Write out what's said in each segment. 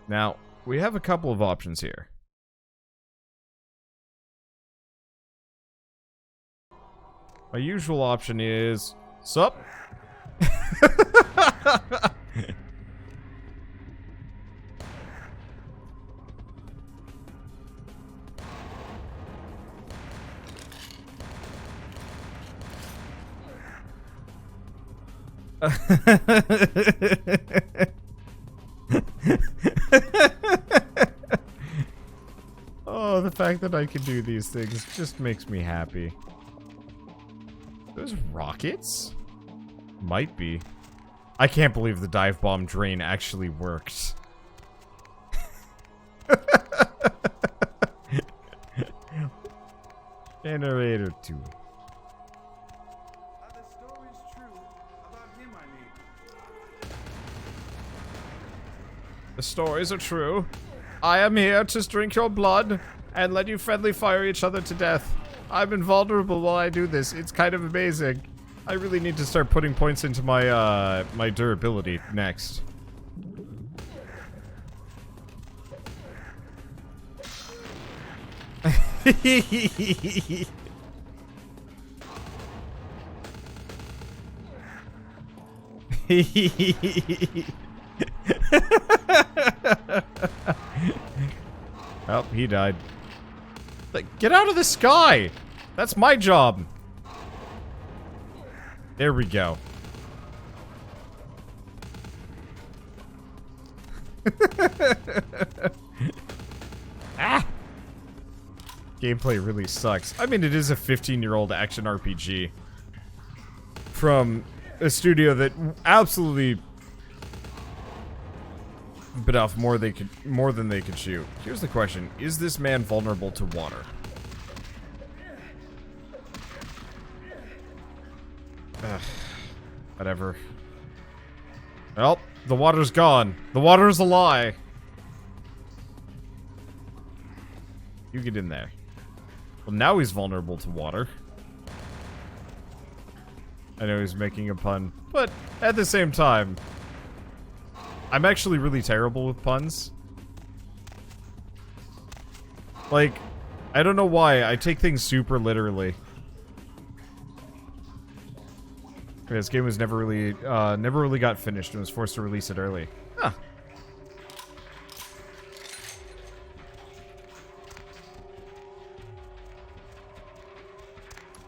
Now, we have a couple of options here. My usual option is... Sup? Oh, the fact that I can do these things just makes me happy. Those rockets? Might be. I can't believe the dive bomb drain actually worked. Generator 2. The stories are true. I am here to drink your blood and let you friendly fire each other to death. I'm invulnerable while I do this. It's kind of amazing. I really need to start putting points into my, my durability next. Oh, he died. Like, get out of the sky! That's my job! There we go. Ah! Gameplay really sucks. I mean, it is a 15-year-old action RPG. From a studio that absolutely bit off more than they could shoot. Here's the question: is this man vulnerable to water? Ugh. Whatever. Well, the water's gone. The water's a lie. You get in there. Well, now he's vulnerable to water. I know he's making a pun, but at the same time, I'm actually really terrible with puns. Like, I don't know why, I take things super literally. This game was never really got finished and was forced to release it early. Huh.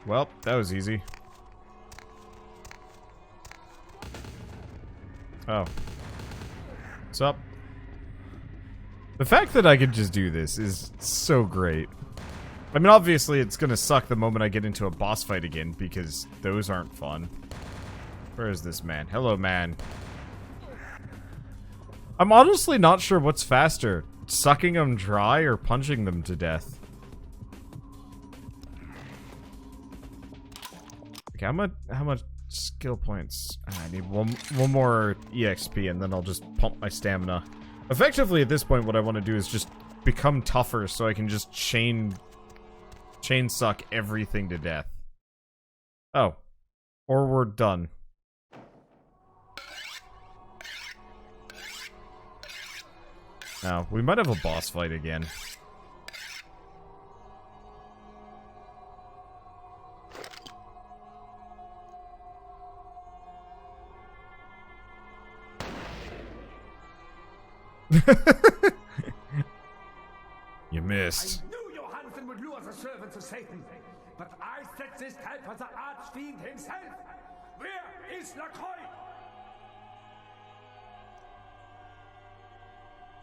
Well, that was easy. Oh. What's up? The fact that I could just do this is so great. I mean, obviously it's gonna suck the moment I get into a boss fight again, because those aren't fun. Where is this man? Hello, man. I'm honestly not sure what's faster, sucking them dry or punching them to death. Okay, how much skill points? I need one more EXP and then I'll just pump my stamina. Effectively, at this point, what I want to do is just become tougher so I can just chain suck everything to death. Oh. Or we're done. Now, we might have a boss fight again. You missed. I knew Johansen would lure the servants of Satan, but I set this type for the archfiend himself. Where is Lacroix?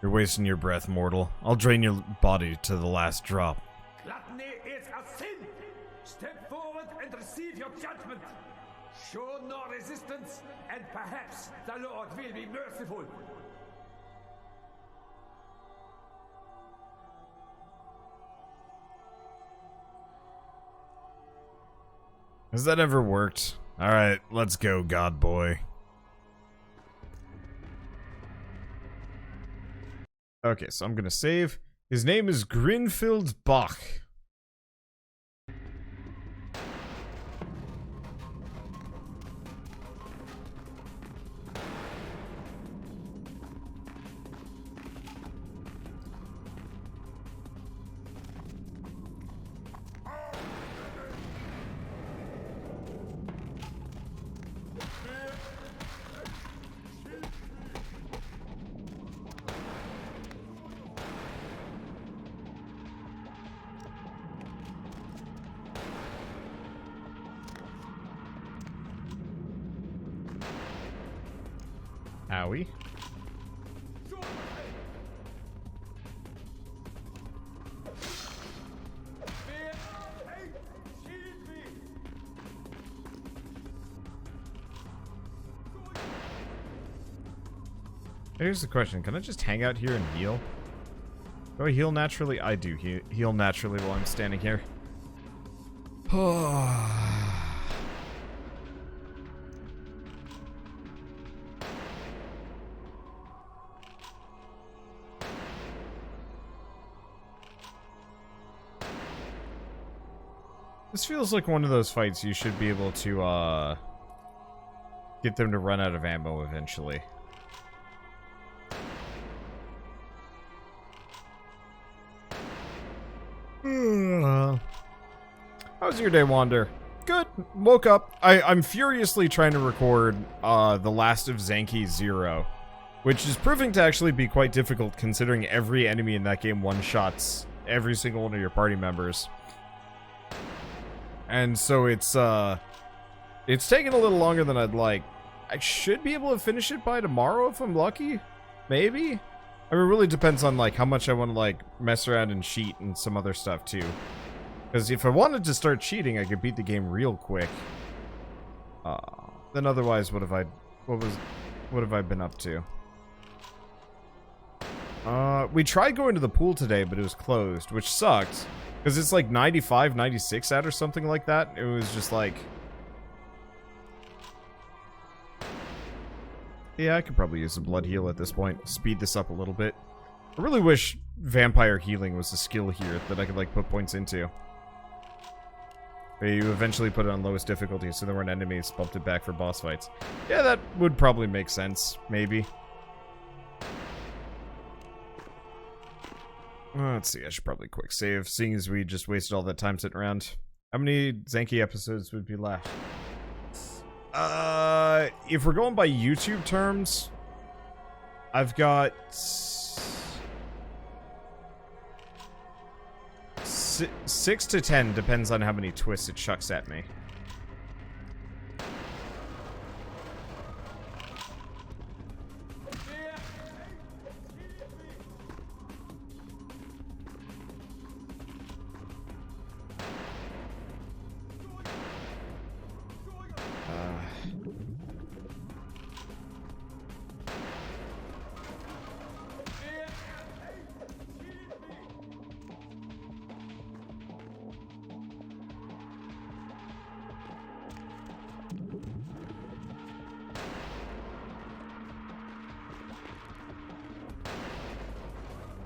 You're wasting your breath, mortal. I'll drain your body to the last drop. Gluttony is a sin. Step forward and receive your judgment. Show no resistance, and perhaps the Lord will be merciful. Has that ever worked? Alright, let's go, God boy. Okay, so I'm gonna save. His name is Grinfield Bach. shall we? Here's the question, can I just hang out here and heal? Do I heal naturally? I do heal naturally while I'm standing here. This feels like one of those fights you should be able to, get them to run out of ammo eventually. How's your day, Wander? Good. Woke up. I'm furiously trying to record the last of Zanki 0, which is proving to actually be quite difficult considering every enemy in that game one-shots every single one of your party members. And so it's taking a little longer than I'd like. I should be able to finish it by tomorrow if I'm lucky. Maybe? I mean, it really depends on, like, how much I want to, like, mess around and cheat and some other stuff, too. Because if I wanted to start cheating, I could beat the game real quick. Then otherwise, what have I been up to? We tried going to the pool today, but it was closed, which sucked. Because it's like 95, 96 out or something like that. It was just like... Yeah, I could probably use a blood heal at this point. Speed this up a little bit. I really wish vampire healing was a skill here that I could, like, put points into. But you eventually put it on lowest difficulty, so there weren't enemies, bumped it back for boss fights. Yeah, that would probably make sense. Maybe. Let's see, I should probably quick save, seeing as we just wasted all that time sitting around. How many Zanki episodes would be left? If we're going by YouTube terms, I've got 6 to 10, depends on how many twists it chucks at me.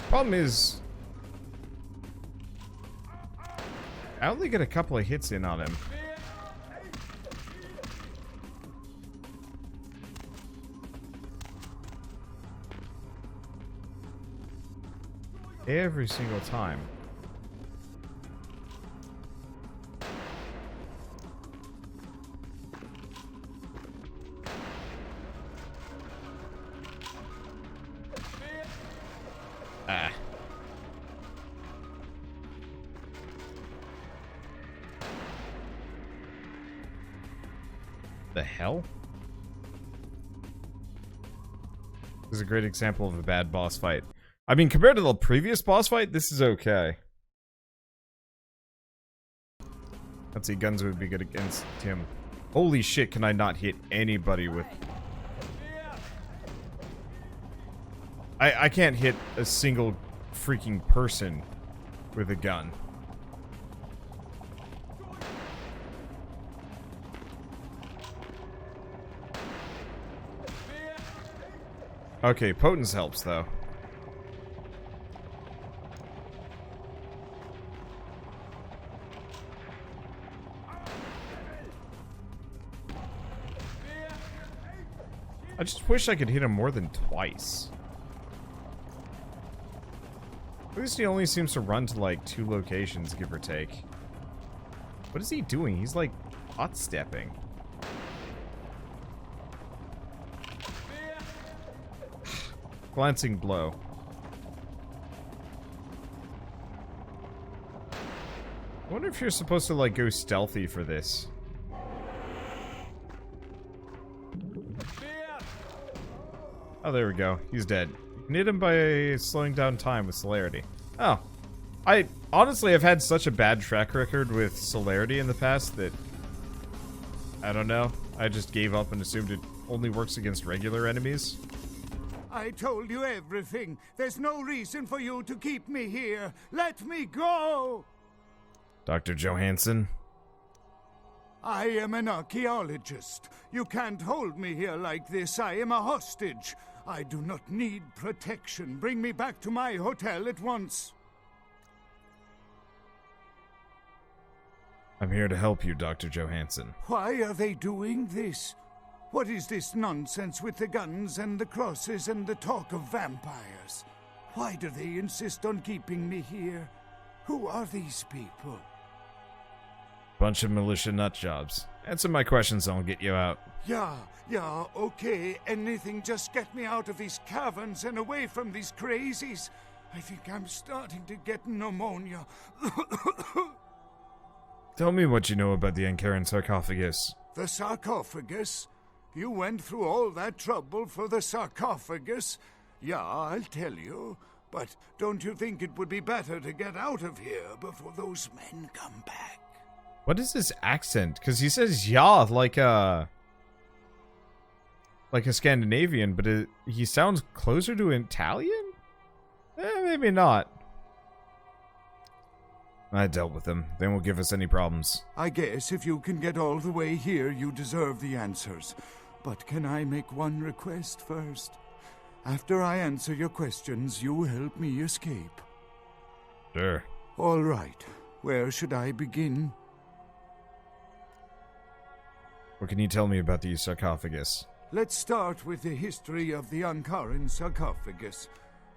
Problem is, I only get a couple of hits in on him. Every single time. Ah. The hell? This is a great example of a bad boss fight. I mean, compared to the previous boss fight, this is okay. Let's see, guns would be good against him. Holy shit, can I not hit anybody with... I can't hit a single freaking person with a gun. Okay, potence helps though. I just wish I could hit him more than twice. At least he only seems to run to like 2 locations, give or take. What is he doing? He's like hot stepping. Glancing blow. I wonder if you're supposed to like go stealthy for this. Oh, there we go. He's dead. You can hit him by slowing down time with celerity. Oh. I honestly have had such a bad track record with celerity in the past that I don't know. I just gave up and assumed it only works against regular enemies. I told you everything. There's no reason for you to keep me here. Let me go! Dr. Johansen? I am an archaeologist. You can't hold me here like this. I am a hostage. I do not need protection. Bring me back to my hotel at once. I'm here to help you, Dr. Johansen. Why are they doing this? What is this nonsense with the guns and the crosses and the talk of vampires? Why do they insist on keeping me here? Who are these people? Bunch of militia nutjobs. Answer my questions and I'll get you out. Yeah, okay. Anything, just get me out of these caverns and away from these crazies. I think I'm starting to get pneumonia. Tell me what you know about the Ankaran sarcophagus. The sarcophagus? You went through all that trouble for the sarcophagus? Yeah, I'll tell you. But don't you think it would be better to get out of here before those men come back? What is this accent? Because he says "ja" like a Scandinavian, but he sounds closer to Italian? Maybe not. I dealt with them. They won't give us any problems. I guess if you can get all the way here, you deserve the answers. But can I make one request first? After I answer your questions, you help me escape. Sure. All right. Where should I begin? What can you tell me about the sarcophagus? Let's start with the history of the Ankaran sarcophagus.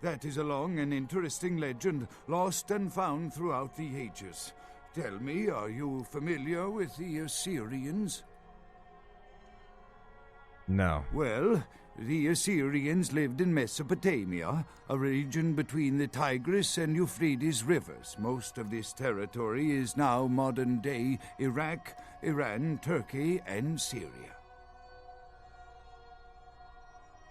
That is a long and interesting legend, lost and found throughout the ages. Tell me, are you familiar with the Assyrians? No. Well, the Assyrians lived in Mesopotamia, a region between the Tigris and Euphrates rivers. Most of this territory is now modern-day Iraq, Iran, Turkey, and Syria.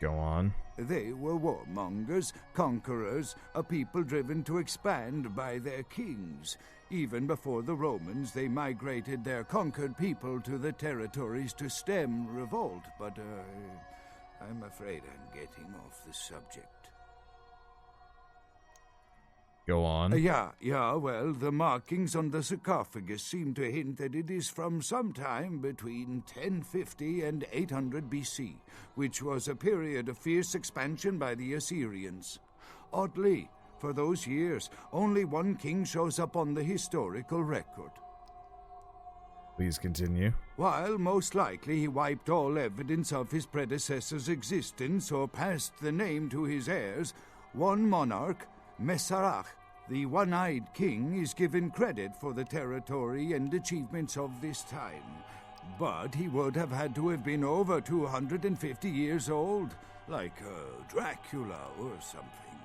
Go on. They were warmongers, conquerors, a people driven to expand by their kings. Even before the Romans, they migrated their conquered people to the territories to stem revolt, but I'm afraid I'm getting off the subject. Go on. Yeah, well, the markings on the sarcophagus seem to hint that it is from some time between 1050 and 800 BC, which was a period of fierce expansion by the Assyrians. Oddly, for those years, only one king shows up on the historical record. Please continue. While most likely he wiped all evidence of his predecessor's existence or passed the name to his heirs, one monarch, Masquerade, the one-eyed king, is given credit for the territory and achievements of this time. But he would have had to have been over 250 years old, like Dracula or something.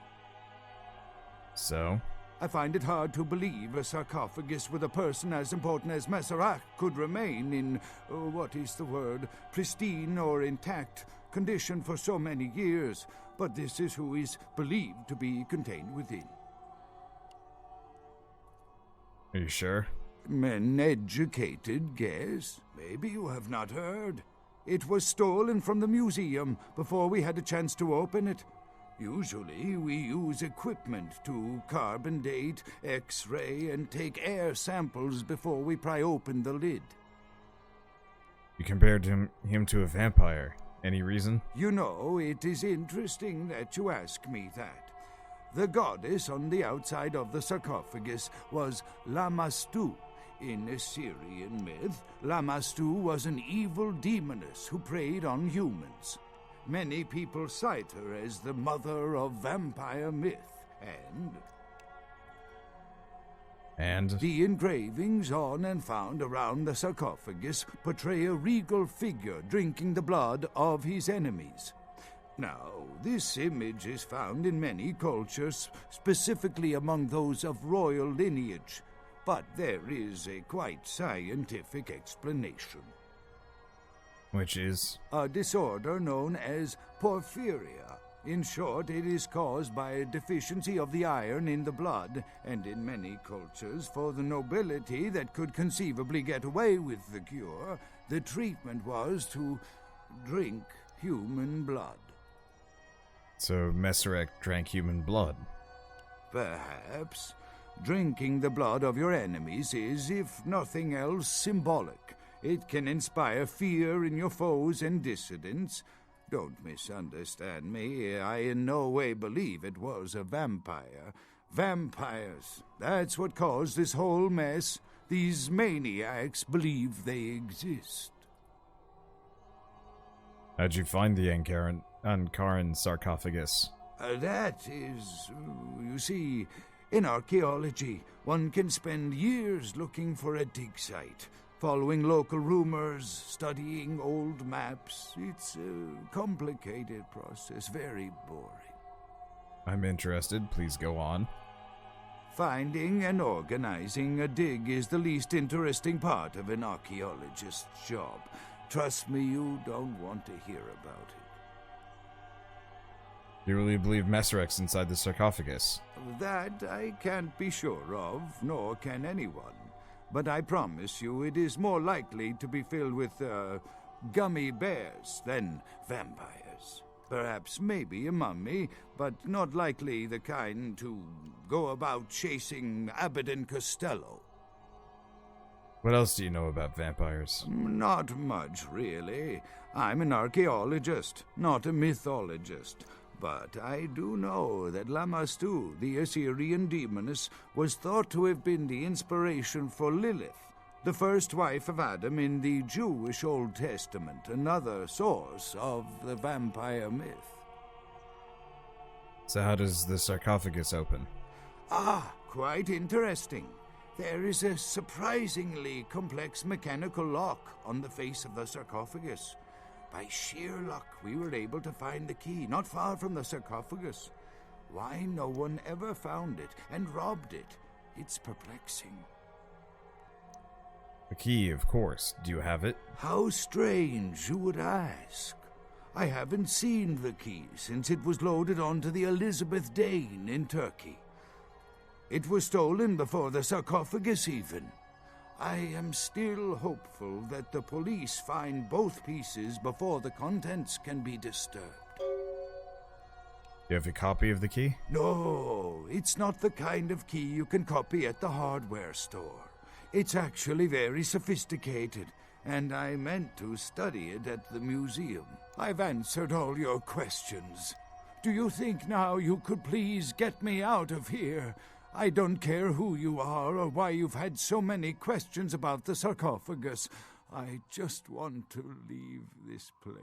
So? I find it hard to believe a sarcophagus with a person as important as Masquerade could remain in, pristine or intact condition for so many years. But this is who is believed to be contained within. Are you sure? Men educated guess. Maybe you have not heard. It was stolen from the museum before we had a chance to open it. Usually we use equipment to carbon date, X-ray, and take air samples before we pry open the lid. You compared him to a vampire. Any reason? You know, it is interesting that you ask me that. The goddess on the outside of the sarcophagus was Lamashtu. In Assyrian myth, Lamashtu was an evil demoness who preyed on humans. Many people cite her as the mother of vampire myth, and the engravings on and found around the sarcophagus portray a regal figure drinking the blood of his enemies. Now, this image is found in many cultures, specifically among those of royal lineage, but there is a quite scientific explanation. Which is? A disorder known as porphyria. In short, it is caused by a deficiency of the iron in the blood, and in many cultures, for the nobility that could conceivably get away with the cure, the treatment was to drink human blood. So Masquerade drank human blood. Perhaps. Drinking the blood of your enemies is, if nothing else, symbolic. It can inspire fear in your foes and dissidents. Don't misunderstand me. I in no way believe it was a vampire. Vampires. That's what caused this whole mess. These maniacs believe they exist. How'd you find the Ankaran sarcophagus? That is, you see, in archaeology, one can spend years looking for a dig site, following local rumors, studying old maps. It's a complicated process, very boring. I'm interested. Please go on. Finding and organizing a dig is the least interesting part of an archaeologist's job. Trust me, you don't want to hear about it. You really believe Masquerade's inside the sarcophagus? That I can't be sure of, nor can anyone. But I promise you it is more likely to be filled with, gummy bears than vampires. Perhaps maybe a mummy, but not likely the kind to go about chasing Abbott and Costello. What else do you know about vampires? Not much, really. I'm an archaeologist, not a mythologist. But I do know that Lamastu, the Assyrian demoness, was thought to have been the inspiration for Lilith, the first wife of Adam in the Jewish Old Testament, another source of the vampire myth. So how does the sarcophagus open? Ah, quite interesting. There is a surprisingly complex mechanical lock on the face of the sarcophagus. By sheer luck, we were able to find the key not far from the sarcophagus. Why no one ever found it and robbed it? It's perplexing. The key, of course. Do you have it? How strange you would ask. I haven't seen the key since it was loaded onto the Elizabeth Dane in Turkey. It was stolen before the sarcophagus even. I am still hopeful that the police find both pieces before the contents can be disturbed. You have a copy of the key? No, it's not the kind of key you can copy at the hardware store. It's actually very sophisticated, and I meant to study it at the museum. I've answered all your questions. Do you think now you could please get me out of here? I don't care who you are or why you've had so many questions about the sarcophagus. I just want to leave this place.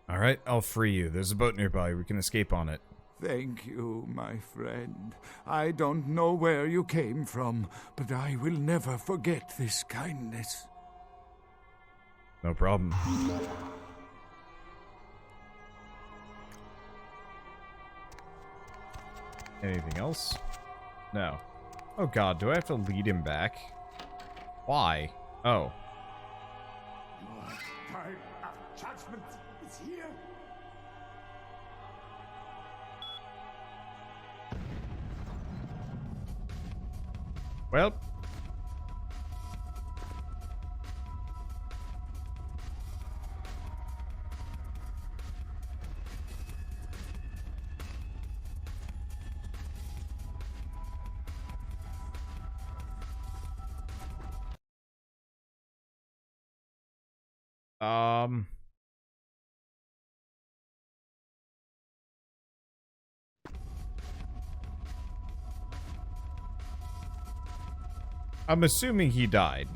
All right, I'll free you. There's a boat nearby. We can escape on it. Thank you, my friend. I don't know where you came from, but I will never forget this kindness. No problem. Anything else? No. Oh god, do I have to lead him back? Why? Oh. Your time of judgment is here. Well. I'm assuming he died.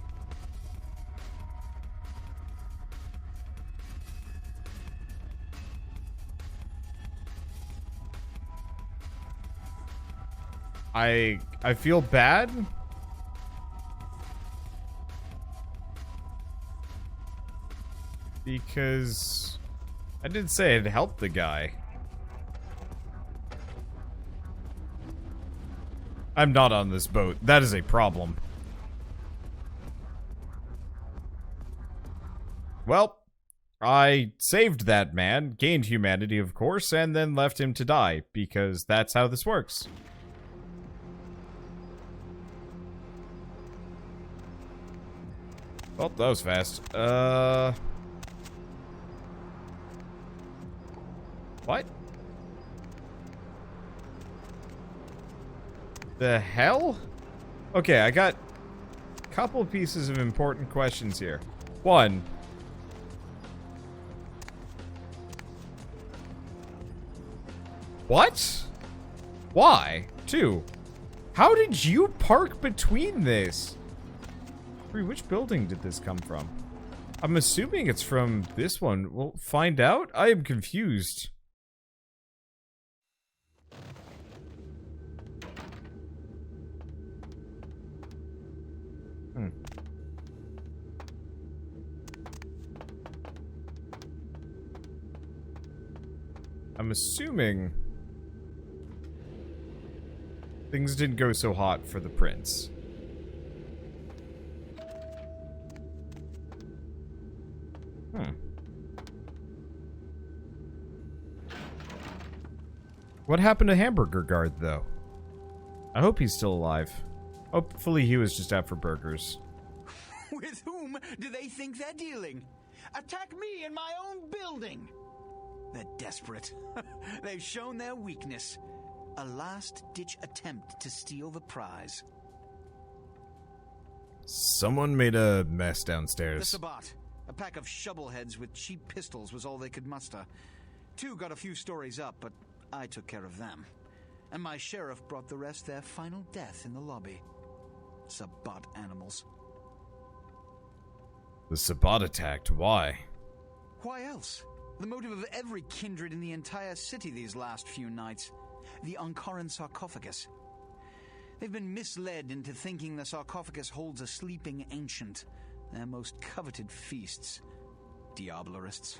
I feel bad. Because I did say it helped the guy. I'm not on this boat. That is a problem. Well, I saved that man, gained humanity, of course, and then left him to die, because that's how this works. Oh, that was fast. What? The hell? Okay, I got a couple pieces of important questions here. One. What? Why? Two. How did you park between this? Three, which building did this come from? I'm assuming it's from this one. We'll find out. I am confused. I'm assuming things didn't go so hot for the prince. What happened to Hamburger Guard, though? I hope he's still alive. Hopefully he was just out for burgers. With whom do they think they're dealing? Attack me in my own building! They're desperate. They've shown their weakness. A last-ditch attempt to steal the prize. Someone made a mess The downstairs. Sabbat. A pack of shovelheads with cheap pistols was all they could muster. Two got a few stories up, but I took care of them. And my sheriff brought the rest their final death in the lobby. Sabbat animals. The Sabbat attacked. Why? Why else? The motive of every kindred in the entire city these last few nights. The Ankaran sarcophagus. They've been misled into thinking the sarcophagus holds a sleeping ancient. Their most coveted feasts. Diablerists.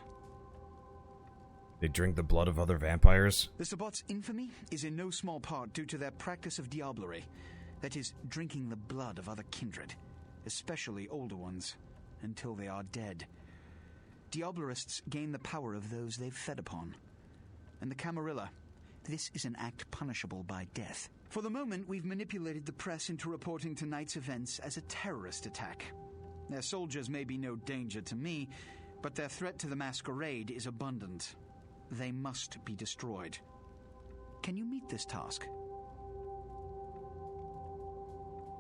They drink the blood of other vampires? The Sabbat's infamy is in no small part due to their practice of diablerie. That is, drinking the blood of other kindred. Especially older ones. Until they are dead. Diablerists gain the power of those they've fed upon. And the Camarilla, this is an act punishable by death. For the moment, we've manipulated the press into reporting tonight's events as a terrorist attack. Their soldiers may be no danger to me, but their threat to the Masquerade is abundant. They must be destroyed. Can you meet this task?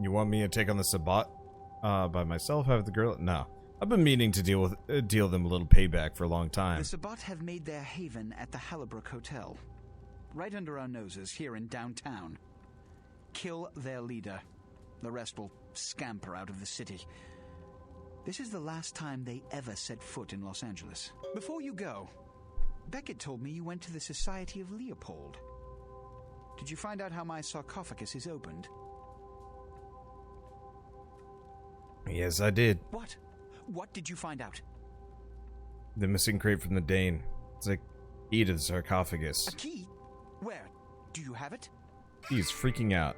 You want me to take on the Sabbat? By myself? Have the girl? No. I've been meaning to deal them a little payback for a long time. The Sabbat have made their haven at the Hallibrook Hotel. Right under our noses here in downtown. Kill their leader. The rest will scamper out of the city. This is the last time they ever set foot in Los Angeles. Before you go, Beckett told me you went to the Society of Leopold. Did you find out how my sarcophagus is opened? Yes, I did. What? What did you find out? The missing crate from the Dane. It's a key to the sarcophagus. A key? Where? Do you have it? He's freaking out.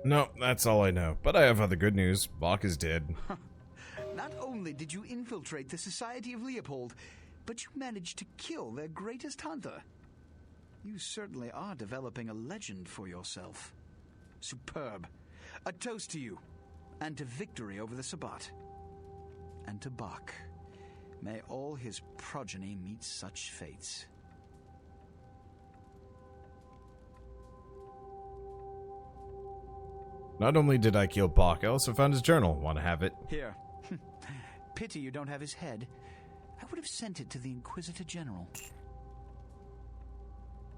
No, that's all I know. But I have other good news. Bach is dead. Not only did you infiltrate the Society of Leopold, but you managed to kill their greatest hunter. You certainly are developing a legend for yourself. Superb. A toast to you, and to victory over the Sabbat. And to Bach. May all his progeny meet such fates. Not only did I kill Bach, I also found his journal. Want to have it? Here. Pity you don't have his head. I would have sent it to the Inquisitor General.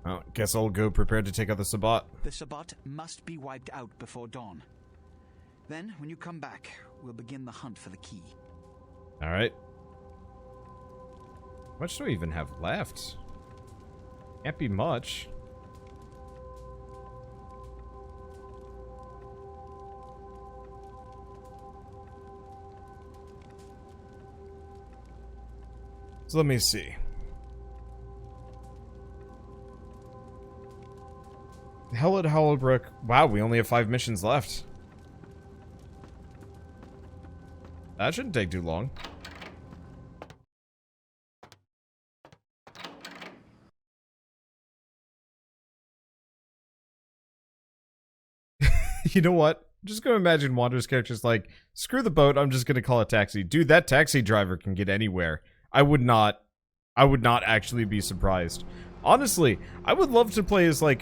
Well, guess I'll go prepared to take out the Sabbat. The Sabbat must be wiped out before dawn. Then, when you come back, we'll begin the hunt for the key. Alright. How much do I even have left? Can't be much. So let me see. Hell at Hollowbrook. Wow, we only have 5 missions left. That shouldn't take too long. You know what? Just gonna imagine Wander's character's like, screw the boat, I'm just gonna call a taxi. Dude, that taxi driver can get anywhere. I would not actually be surprised. Honestly, I would love to play as, like,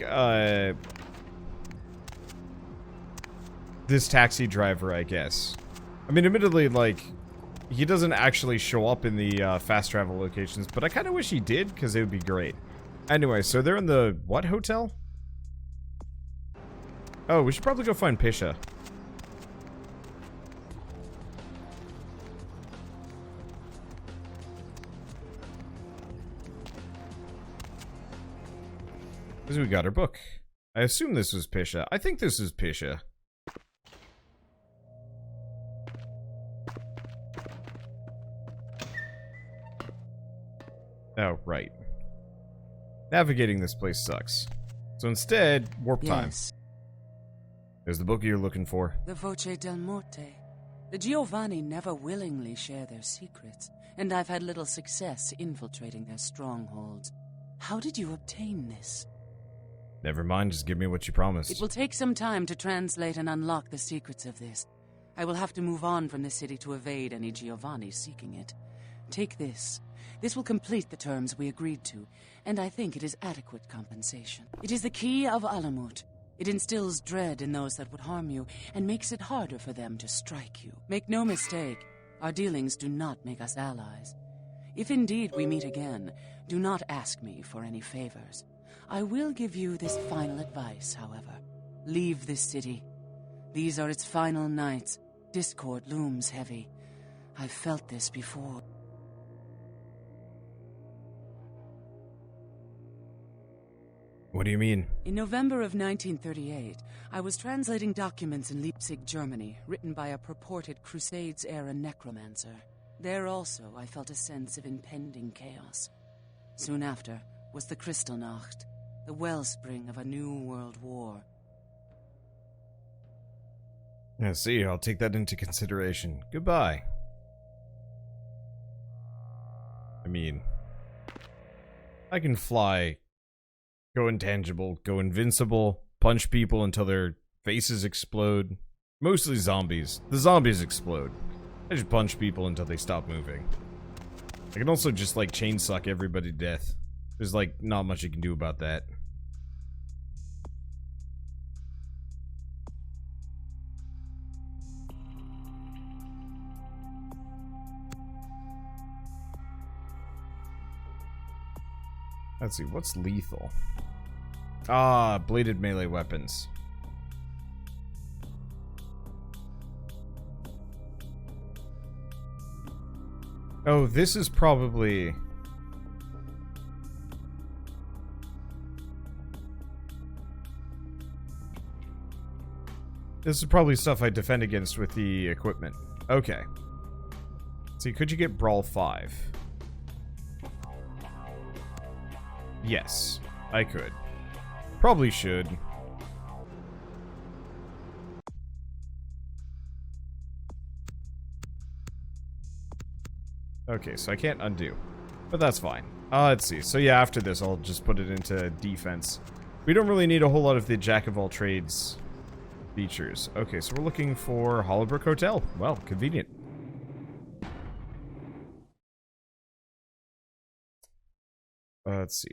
this taxi driver, I guess. I mean, admittedly, like, he doesn't actually show up in the fast travel locations, but I kind of wish he did, because it would be great. Anyway, so they're in the, what hotel? Oh, we should probably go find Pisha. Because we got her book. I assume this was Pisha. I think this is Pisha. Oh, right. Navigating this place sucks. So instead, warp time. There's the book you're looking for. The Voce del Morte. The Giovanni never willingly share their secrets, and I've had little success infiltrating their strongholds. How did you obtain this? Never mind, just give me what you promised. It will take some time to translate and unlock the secrets of this. I will have to move on from the city to evade any Giovanni seeking it. Take this. This will complete the terms we agreed to, and I think it is adequate compensation. It is the key of Alamut. It instills dread in those that would harm you, and makes it harder for them to strike you. Make no mistake, our dealings do not make us allies. If indeed we meet again, do not ask me for any favors. I will give you this final advice, however. Leave this city. These are its final nights. Discord looms heavy. I've felt this before. What do you mean? In November of 1938, I was translating documents in Leipzig, Germany, written by a purported Crusades-era necromancer. There also, I felt a sense of impending chaos. Soon after was the Kristallnacht, the wellspring of a new world war. I see, I'll take that into consideration. Goodbye. I mean, I can fly, go intangible, go invincible, punch people until their faces explode. Mostly zombies. The zombies explode. I just punch people until they stop moving. I can also just, like, chain suck everybody to death. There's, like, not much you can do about that. Let's see, what's lethal? Ah, bladed melee weapons. Oh, this is probably... This is probably stuff I defend against with the equipment. Okay. See, could you get Brawl 5? Yes, I could. Probably should. Okay, so I can't undo. But that's fine. Let's see. So yeah, after this, I'll just put it into defense. We don't really need a whole lot of the jack-of-all-trades features. Okay, so we're looking for Hollowbrook Hotel. Well, convenient. Let's see.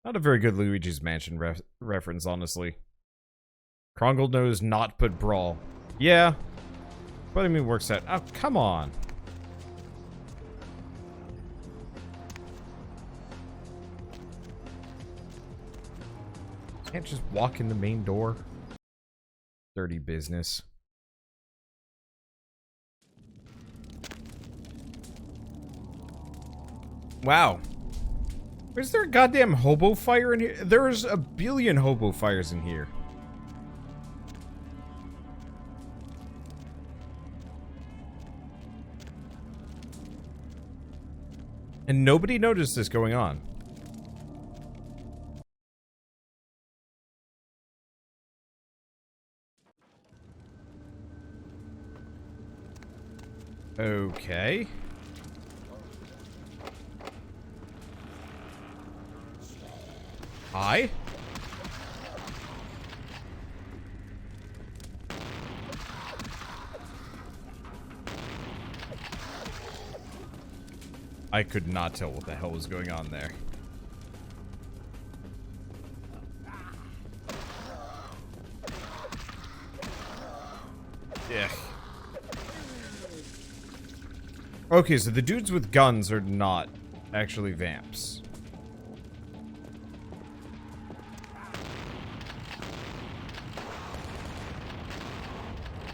Not a very good Luigi's Mansion reference, honestly. Krongle knows not but brawl. Yeah. What do you mean works out? Oh, come on. Can't just walk in the main door. Dirty business. Wow. Is there a goddamn hobo fire in here? There's a billion hobo fires in here. And nobody noticed this going on. Okay. Hi? I could not tell what the hell was going on there. Yeah. Okay, so the dudes with guns are not actually vamps.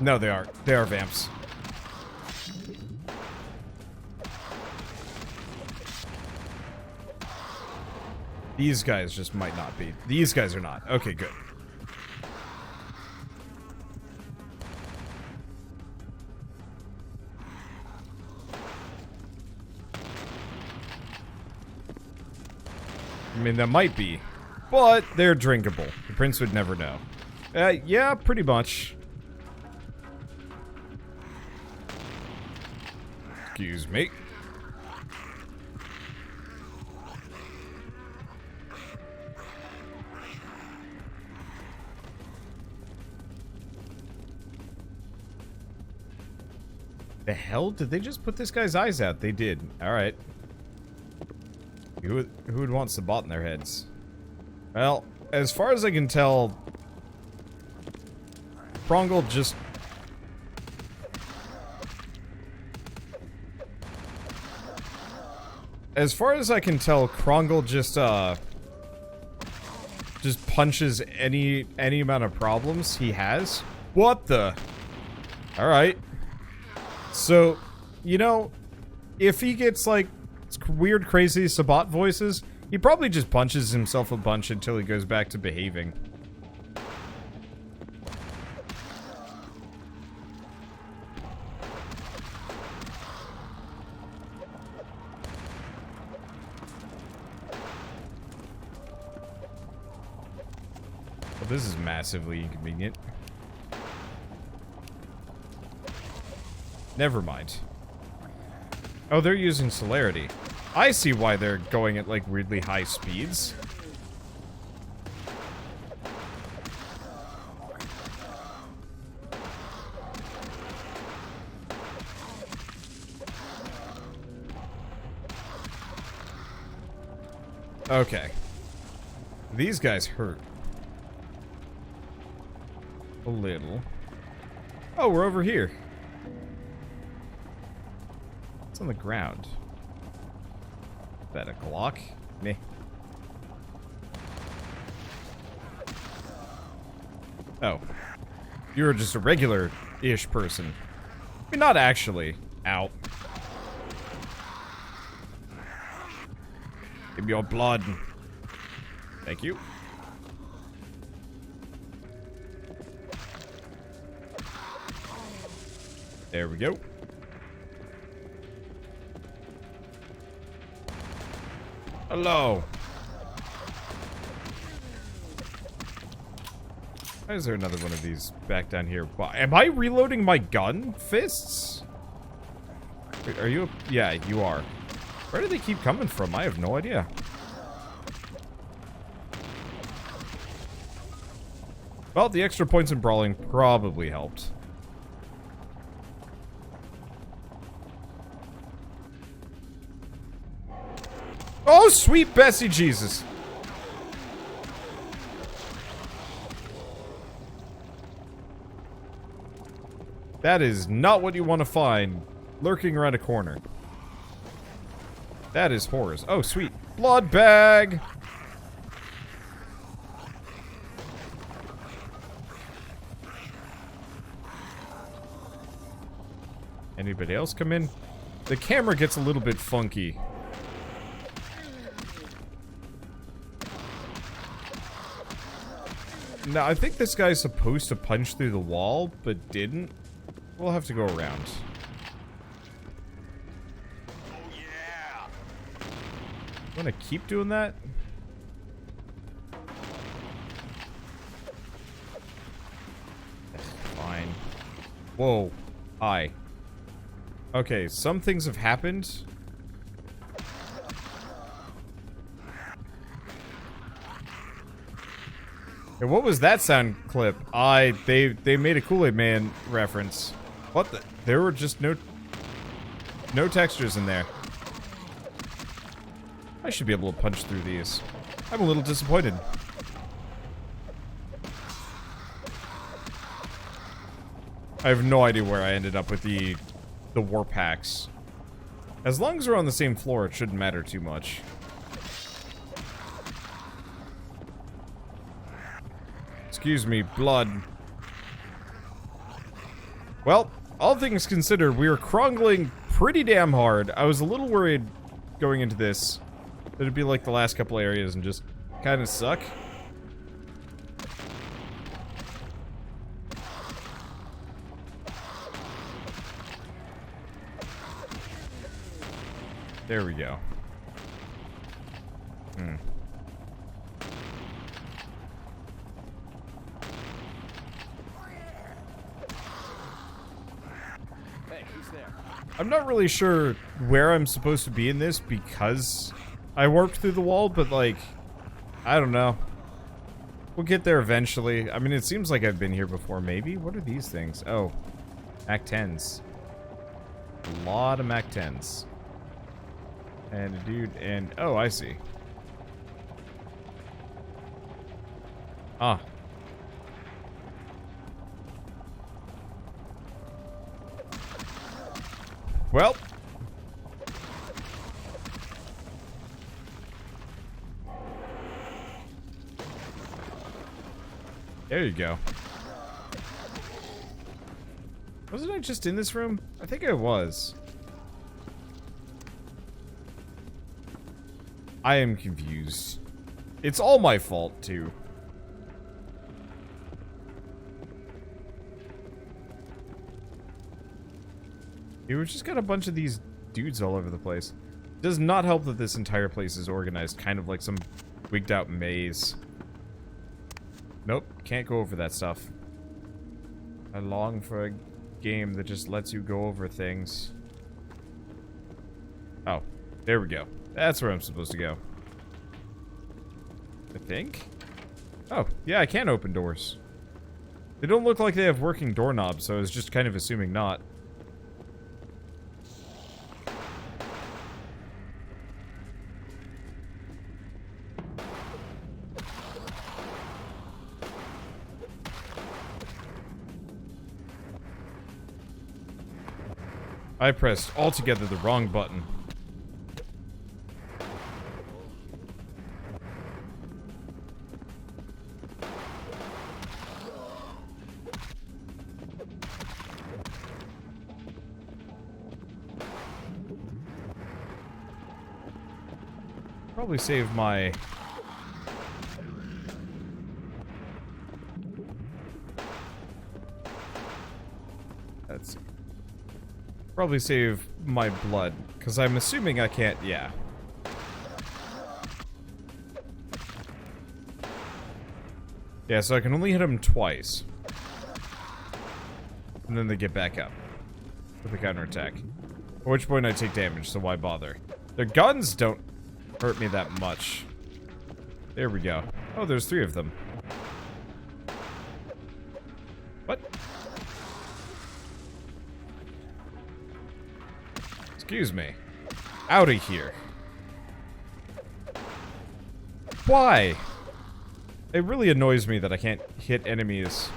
No, they are. They are vamps. These guys just might not be. These guys are not. Okay, good. I mean, that might be, but they're drinkable. The prince would never know. Yeah, pretty much. Excuse me. The hell? Did they just put this guy's eyes out? They did. Alright. Who would want Sabbat in their heads? Well, as far as I can tell, Prongle just... As far as I can tell, Krongle just punches any amount of problems he has. What the? Alright. So, you know, if he gets, like, weird, crazy Sabbat voices, he probably just punches himself a bunch until he goes back to behaving. Well, this is massively inconvenient. Never mind. Oh, they're using celerity. I see why they're going at, like, weirdly high speeds. Okay. These guys hurt. A little. Oh, we're over here. It's on the ground. Is that a Glock? Meh. Oh. You're just a regular-ish person. I mean, not actually. Ow. Give me your blood. Thank you. There we go. Hello. Why is there another one of these back down here? Am I reloading my gun fists? Wait, are you? Yeah, you are. Where do they keep coming from? I have no idea. Well, the extra points in brawling probably helped. Oh, sweet Bessie Jesus. That is not what you want to find lurking around a corner. That is horrors. Oh, sweet. Blood bag. Anybody else come in? The camera gets a little bit funky. Now, I think this guy's supposed to punch through the wall, but didn't. We'll have to go around. Oh, yeah. I'm gonna keep doing that. Fine. Whoa. Hi. Okay, some things have happened. And what was that sound clip? They made a Kool-Aid Man reference. What the? There were just no textures in there. I should be able to punch through these. I'm a little disappointed. I have no idea where I ended up with the warp hacks. As long as we're on the same floor, it shouldn't matter too much. Excuse me, blood. Well, all things considered, we were crawling pretty damn hard. I was a little worried going into this that it'd be like the last couple areas and just kind of suck. There we go. I'm not really sure where I'm supposed to be in this because I warped through the wall, but like, I don't know. We'll get there eventually. I mean, it seems like I've been here before, maybe? What are these things? Oh, Mac 10s. A lot of Mac 10s. And a dude, and oh, I see. Ah. Well. There you go. Wasn't I just in this room? I think I was. I am confused. It's all my fault, too. We've just got a bunch of these dudes all over the place. Does not help that this entire place is organized kind of like some wigged out maze. Nope, can't go over that stuff. I long for a game that just lets you go over things. Oh, there we go. That's where I'm supposed to go. I think? Oh, yeah, I can open doors. They don't look like they have working doorknobs, so I was just kind of assuming not. I pressed altogether the wrong button. Probably save my... That's... Probably save my blood, because I'm assuming I can't, yeah. Yeah, so I can only hit them twice. And then they get back up with a counterattack. At which point I take damage, so why bother? Their guns don't hurt me that much. There we go. Oh, there's 3 of them. What? Excuse me. Out of here. Why? It really annoys me that I can't hit enemies.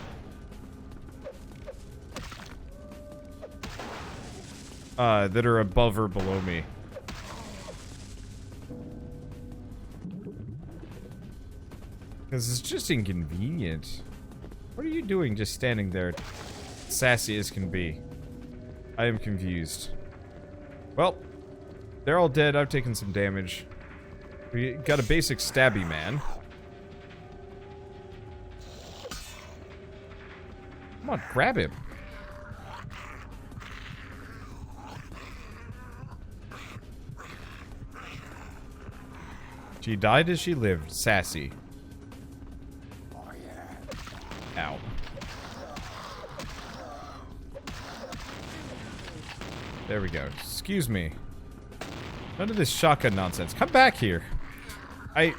That are above or below me. Because it's just inconvenient. What are you doing just standing there? Sassy as can be. I am confused. Well, they're all dead. I've taken some damage. We got a basic stabby man. Come on, grab him. She died as she lived. Sassy. Ow. There we go. Excuse me. None of this shotgun nonsense. Come back here. I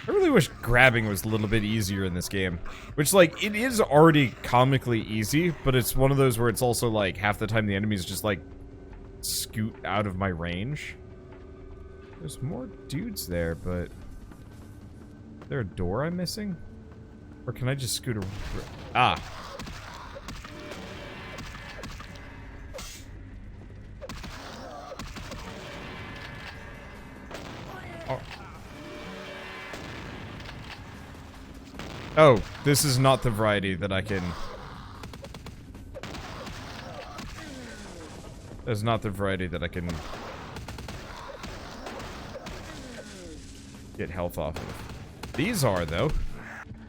really wish grabbing was a little bit easier in this game. Which, like, it is already comically easy, but it's one of those where it's also, like, half the time the enemies just, like, scoot out of my range. There's more dudes there, but... Is there a door I'm missing? Or can I just scoot around? Ah. Oh, this is not the variety that I can... That's not the variety that I can... get health off of. These are, though.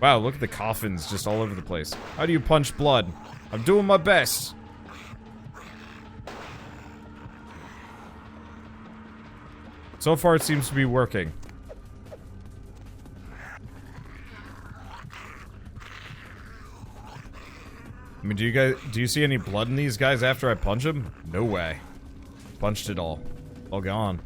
Wow, look at the coffins just all over the place. How do you punch blood? I'm doing my best. So far, it seems to be working. I mean, do you see any blood in these guys after I punch them? No way. Punched it all. All gone.